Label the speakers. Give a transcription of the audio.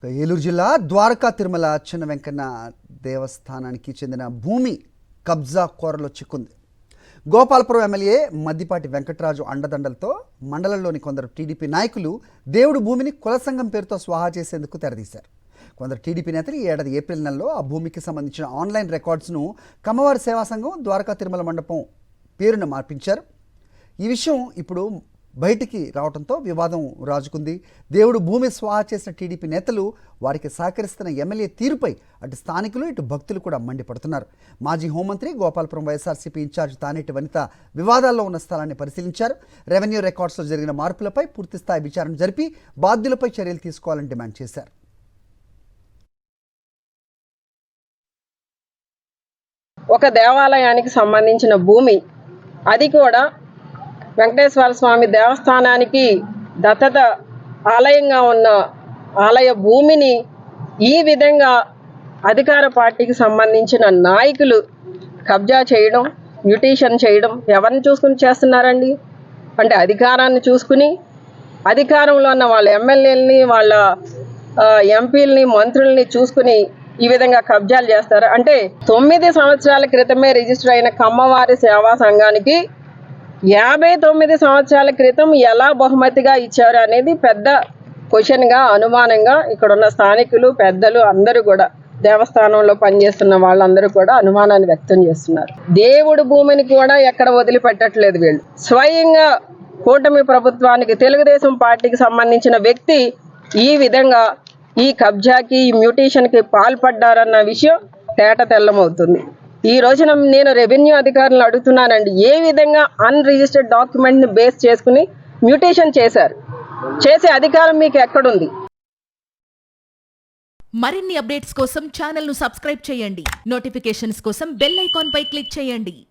Speaker 1: ఏలూరు జిల్లా ద్వారకా తిరుమల చిన్న వెంకన్న దేవస్థానానికి చెందిన భూమి కబ్జా కోరలో చిక్కుంది. గోపాలపురం ఎమ్మెల్యే మద్దిపాటి వెంకటరాజు అండదండలతో మండలంలోని కొందరు టీడీపీ నాయకులు దేవుడు భూమిని కుల సంఘం పేరుతో స్వాహా చేసేందుకు తెరదీశారు. కొందరు టీడీపీ నేతలు ఈ ఏడాది ఏప్రిల్ నెలలో ఆ భూమికి సంబంధించిన ఆన్లైన్ రికార్డ్స్ను కమ్మవారి సేవా సంఘం ద్వారకా తిరుమల మండపం పేరును మార్పించారు. ఈ విషయం ఇప్పుడు బయటికి రావడంతో వివాదం రాజుకుంది. దేవుడు భూమి స్వాహా చేసిన టీడీపీ నేతలు వారికి సహకరిస్తున్న ఎమ్మెల్యే తీరుపై అటు స్థానికులు ఇటు భక్తులు కూడా మండిపడుతున్నారు. మాజీ హోంమంత్రి గోపాలపురం వైఎస్ఆర్సీపీ ఇన్ఛార్జ్ తానేటి వనిత వివాదాల్లో ఉన్న స్థలాన్ని పరిశీలించారు. రెవెన్యూ రికార్డ్స్లో జరిగిన మార్పులపై పూర్తిస్థాయి విచారణ జరిపి బాధ్యులపై చర్యలు తీసుకోవాలని డిమాండ్ చేశారు.
Speaker 2: ఒక దేవాలయానికి సంబంధించిన భూమి, అది కూడా వెంకటేశ్వర స్వామి దేవస్థానానికి దత్తత ఆలయంగా ఉన్న ఆలయ భూమిని ఈ విధంగా అధికార పార్టీకి సంబంధించిన నాయకులు కబ్జా చేయడం, మ్యూటేషన్ చేయడం ఎవరిని చూసుకుని చేస్తున్నారండి? అంటే అధికారాన్ని చూసుకుని, అధికారంలో ఉన్న వాళ్ళ ఎమ్మెల్యేలని, వాళ్ళ ఎంపీలని, మంత్రుల్ని చూసుకుని ఈ విధంగా కబ్జాలు చేస్తారు. అంటే 9 సంవత్సరాల క్రితమే రిజిస్టర్ అయిన కమ్మవారి సేవా సంఘానికి 59 సంవత్సరాల క్రితం ఎలా బహుమతిగా ఇచ్చారు అనేది పెద్ద క్వశ్చన్గా, అనుమానంగా ఇక్కడ ఉన్న స్థానికులు, పెద్దలు అందరూ కూడా, దేవస్థానంలో పనిచేస్తున్న వాళ్ళందరూ కూడా అనుమానాన్ని వ్యక్తం చేస్తున్నారు. దేవుడి భూమిని కూడా ఎక్కడ వదిలిపెట్టట్లేదు వీళ్ళు. స్వయంగా కూటమి ప్రభుత్వానికి, తెలుగుదేశం పార్టీకి సంబంధించిన వ్యక్తి ఈ విధంగా ఈ కబ్జాకి, ఈ మ్యూటేషన్కి పాల్పడ్డారన్న విషయం తేట తెల్లమవుతుంది. ఈ రోజున నేను రెవెన్యూ అధికారులను అడుగుతున్నానండి, ఏ విధంగా అన్రిజిస్టర్డ్ డాక్యుమెంట్ని బేస్ చేసుకుని మ్యూటేషన్ చేశారు? చేసే అధికారం మీకు ఎక్కడుంది?
Speaker 3: మరిన్ని అప్డేట్స్ కోసం ఛానల్ను సబ్స్క్రైబ్ చేయండి. నోటిఫికేషన్స్ కోసం బెల్ ఐకాన్ పై క్లిక్ చేయండి.